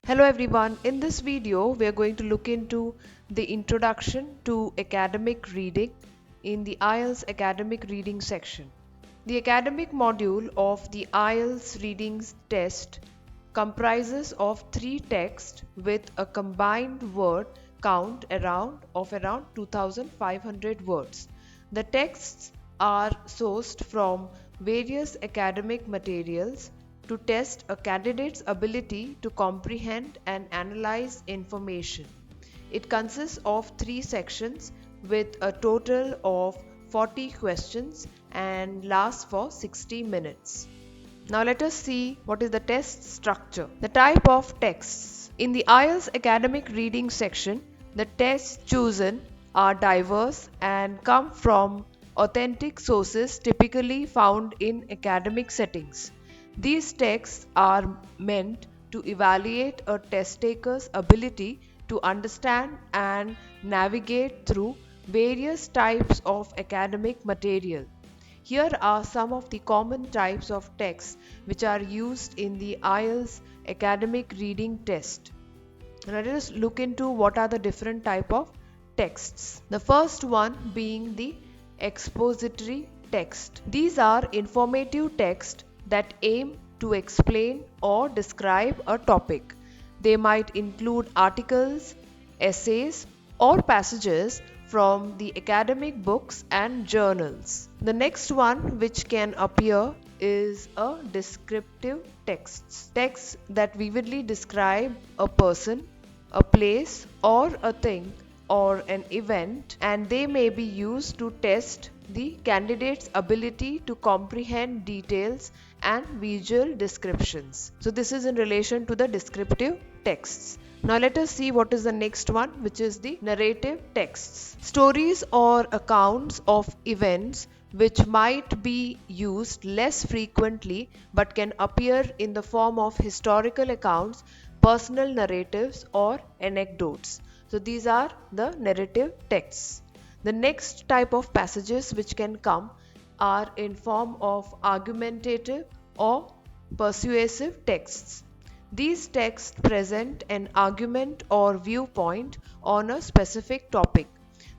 Hello everyone, in this video we are going to look into the introduction to academic reading in the IELTS academic reading section. The academic module of the IELTS reading test comprises of 3 texts with a combined word count around 2500 words. The texts are sourced from various academic materials to test a candidate's ability to comprehend and analyze information. It consists of 3 sections with a total of 40 questions and lasts for 60 minutes. Now let us see what is the test structure. The type of texts. In the IELTS academic reading section, the tests chosen are diverse and come from authentic sources typically found in academic settings. These texts are meant to evaluate a test taker's ability to understand and navigate through various types of academic material. Here are some of the common types of texts which are used in the IELTS academic reading test. Let us look into what are the different type of texts. The first one being the expository text. These are informative texts that aim to explain or describe a topic. They might include articles, essays, or passages from the academic books and journals. The next one which can appear is a descriptive text. Texts that vividly describe a person, a place, or a thing or an event, and they may be used to test the candidate's ability to comprehend details and visual descriptions. So this is in relation to the descriptive texts. Now let us see what is the next one, which is the narrative texts. Stories or accounts of events which might be used less frequently but can appear in the form of historical accounts, personal narratives, or anecdotes. So these are the narrative texts. The next type of passages which can come are in form of argumentative or persuasive texts. These texts present an argument or viewpoint on a specific topic.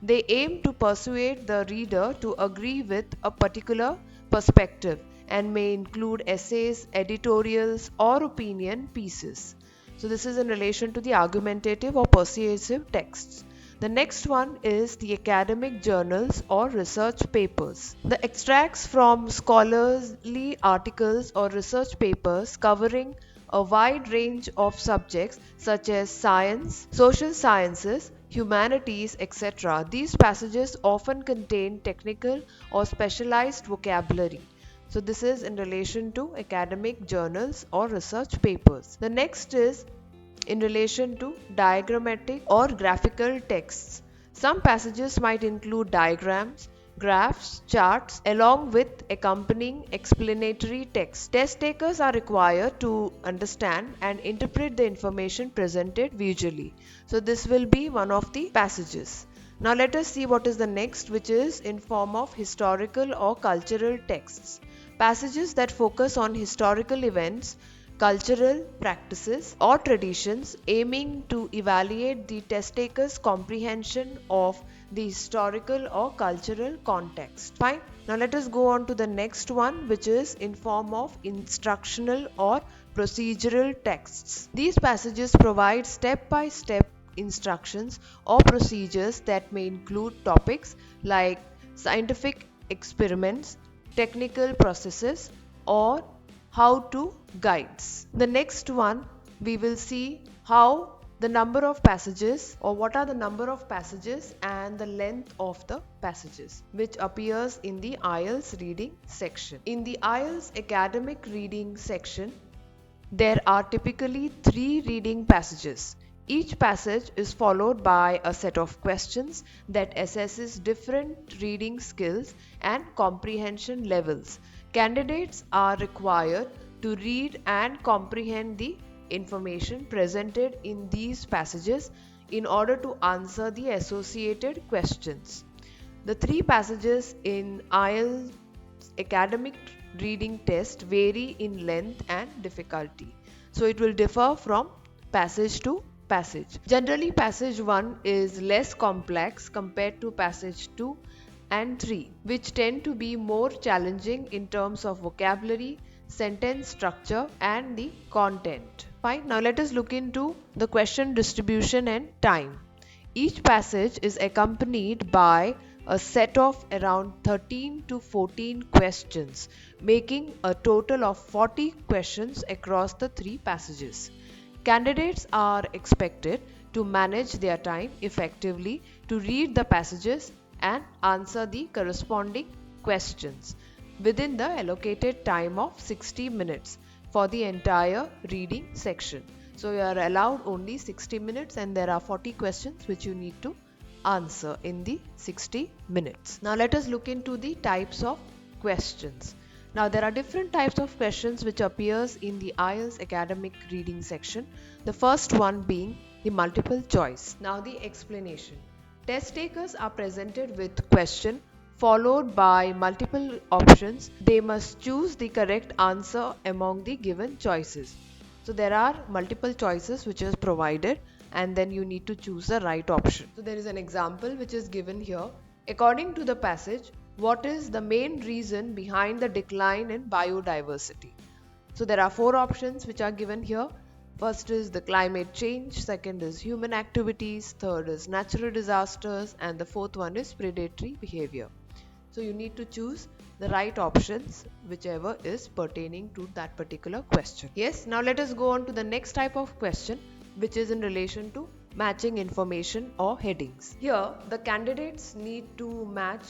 They aim to persuade the reader to agree with a particular perspective and may include essays, editorials, or opinion pieces. So this is in relation to the argumentative or persuasive texts. The next one is the academic journals or research papers. The extracts from scholarly articles or research papers covering a wide range of subjects such as science, social sciences, humanities, etc. These passages often contain technical or specialized vocabulary. So this is in relation to academic journals or research papers. The next is in relation to diagrammatic or graphical texts. Some passages might include diagrams, graphs, charts, along with accompanying explanatory text. Test takers are required to understand and interpret the information presented visually. So this will be one of the passages. Now let us see what is the next, which is in form of historical or cultural texts. Passages that focus on historical events, cultural practices, or traditions, aiming to evaluate the test taker's comprehension of the historical or cultural context. Fine. Now let us go on to the next one, which is in form of instructional or procedural texts. These passages provide step-by-step instructions or procedures that may include topics like scientific experiments, technical processes, or how-to guides. The next one, we will see how the number of passages, or what are the number of passages and the length of the passages, which appears in the IELTS reading section. In the IELTS academic reading section, there are typically 3 reading passages. Each passage is followed by a set of questions that assesses different reading skills and comprehension levels. Candidates are required to read and comprehend the information presented in these passages in order to answer the associated questions. The 3 passages in IELTS academic reading test vary in length and difficulty. So it will differ from passage to passage. Generally, passage 1 is less complex compared to passage 2 and 3, which tend to be more challenging in terms of vocabulary, sentence structure, and the content. Fine, now let us look into the question distribution and time. Each passage is accompanied by a set of around 13 to 14 questions, making a total of 40 questions across the three passages. Candidates are expected to manage their time effectively to read the passages and answer the corresponding questions within the allocated time of 60 minutes for the entire reading section. So you are allowed only 60 minutes and there are 40 questions which you need to answer in the 60 minutes. Now let us look into the types of questions. Now there are different types of questions which appears in the IELTS academic reading section. The first one being the multiple choice. Now the explanation. Test takers are presented with question followed by multiple options. They must choose the correct answer among the given choices. So there are multiple choices which is provided and then you need to choose the right option. So there is an example which is given here. According to the passage, what is the main reason behind the decline in biodiversity? So there are four options which are given here. First is the climate change, second is human activities, third is natural disasters, and the fourth one is predatory behavior. So you need to choose the right options whichever is pertaining to that particular question. Yes, now let us go on to the next type of question which is in relation to matching information or headings. Here the candidates need to match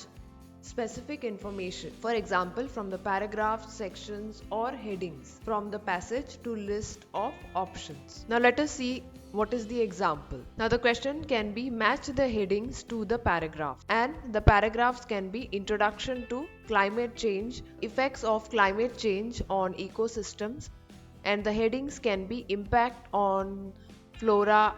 specific information, for example from the paragraphs, sections or headings from the passage to list of options. Now let us see what is the example. Now the question can be match the headings to the paragraph, and the paragraphs can be introduction to climate change, effects of climate change on ecosystems, and the headings can be impact on flora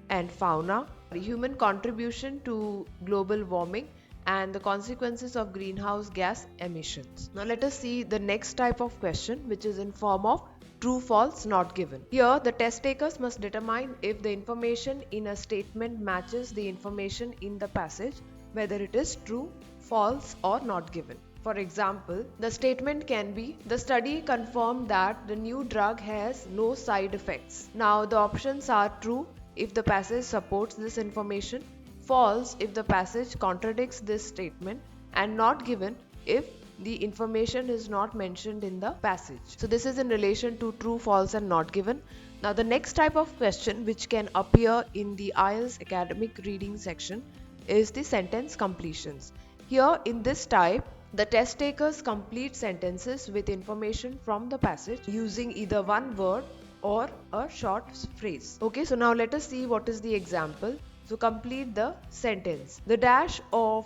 and fauna, human contribution to global warming, and the consequences of greenhouse gas emissions. Now let us see the next type of question which is in form of true, false, not given. Here the test takers must determine if the information in a statement matches the information in the passage, whether it is true, false or not given. For example, the statement can be, the study confirmed that the new drug has no side effects. Now the options are true if the passage supports this information, false if the passage contradicts this statement, and not given if the information is not mentioned in the passage. So this is in relation to true, false and not given. Now the next type of question which can appear in the IELTS academic reading section is the sentence completions. Here in this type, the test takers complete sentences with information from the passage using either one word or a short phrase. Okay, so now let us see what is the example. So complete the sentence. The dash of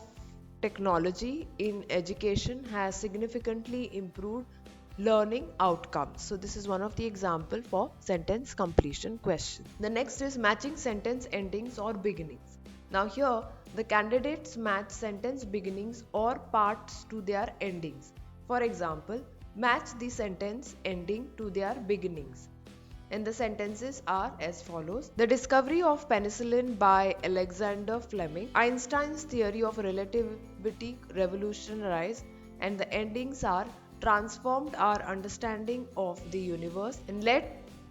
technology in education has significantly improved learning outcomes. So this is one of the example for sentence completion question. The next is matching sentence endings or beginnings. Now here the candidates match sentence beginnings or parts to their endings. For example, match the sentence ending to their beginnings. And the sentences are as follows. The discovery of penicillin by Alexander Fleming, Einstein's theory of relativity revolutionized, and the endings are transformed our understanding of the universe and led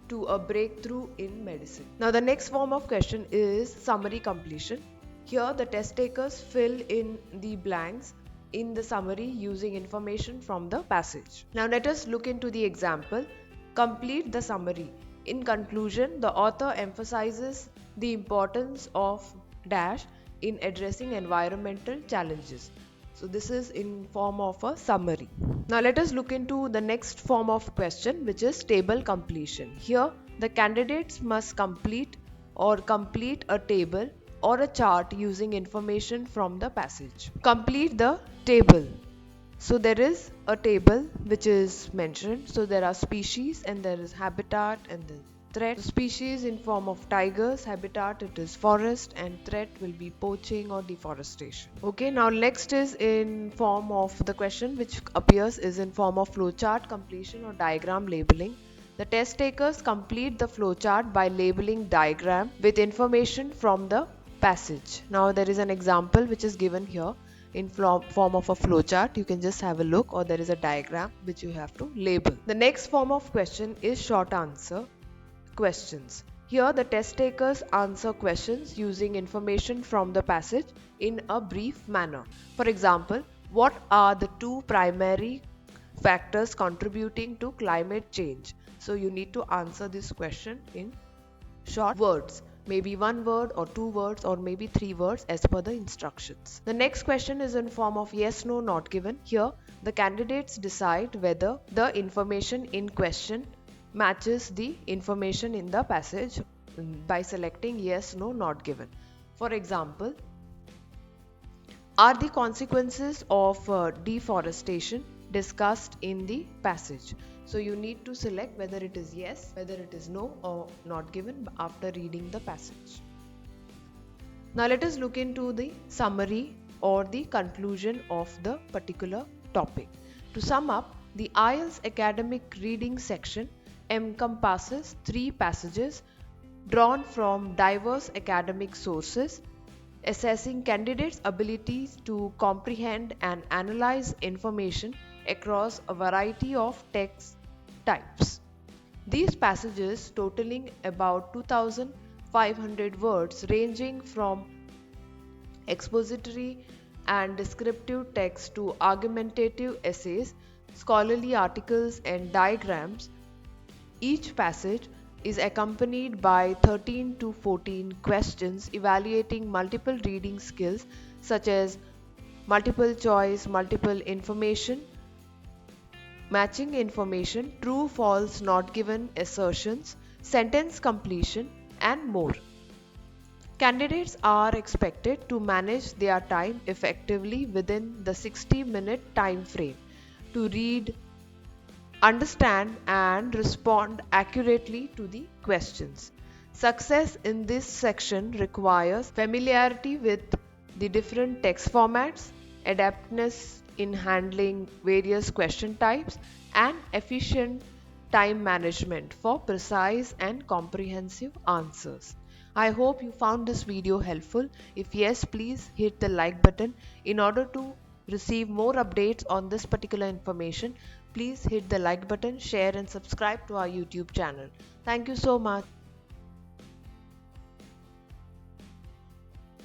to a breakthrough in medicine. Now the next form of question is summary completion. Here the test takers fill in the blanks in the summary using information from the passage. Now let us look into the example. Complete the summary. In conclusion, the author emphasizes the importance of dash in addressing environmental challenges. So this is in form of a summary. Now let us look into the next form of question, which is table completion. Here the candidates must complete a table or a chart using information from the passage. Complete the table. So there is a table which is mentioned. So there are species and there is habitat and the threat. Species in form of tigers, habitat it is forest, and threat will be poaching or deforestation. Okay, now next is in form of the question which appears is in form of flowchart completion or diagram labeling. The test takers complete the flowchart by labeling diagram with information from the passage. Now there is an example which is given here in form of a flowchart. You can just have a look, or there is a diagram which you have to label. The next form of question is short answer questions. Here the test takers answer questions using information from the passage in a brief manner. For example, what are the two primary factors contributing to climate change? So you need to answer this question in short words, maybe one word or two words or maybe three words as per the instructions. The next question is in form of yes, no, not given. Here the candidates decide whether the information in question matches the information in the passage by selecting yes, no, not given. For example, are the consequences of deforestation discussed in the passage? So you need to select whether it is yes, whether it is no, or not given after reading the passage. Now let us look into the summary or the conclusion of the particular topic. To sum up, the IELTS academic reading section encompasses 3 passages drawn from diverse academic sources, assessing candidates' abilities to comprehend and analyze information across a variety of text types. These passages, totaling about 2,500 words, ranging from expository and descriptive text to argumentative essays, scholarly articles, and diagrams. Each passage is accompanied by 13 to 14 questions evaluating multiple reading skills such as multiple choice, multiple information, matching information, true, false, not given assertions, sentence completion, and more. Candidates are expected to manage their time effectively within the 60-minute time frame to read, understand, and respond accurately to the questions. Success in this section requires familiarity with the different text formats, adeptness in handling various question types, and efficient time management for precise and comprehensive answers. I hope you found this video helpful. If yes, please hit the like button. In order to receive more updates on this particular information, please hit the like button, share and subscribe to our YouTube channel. Thank you so much.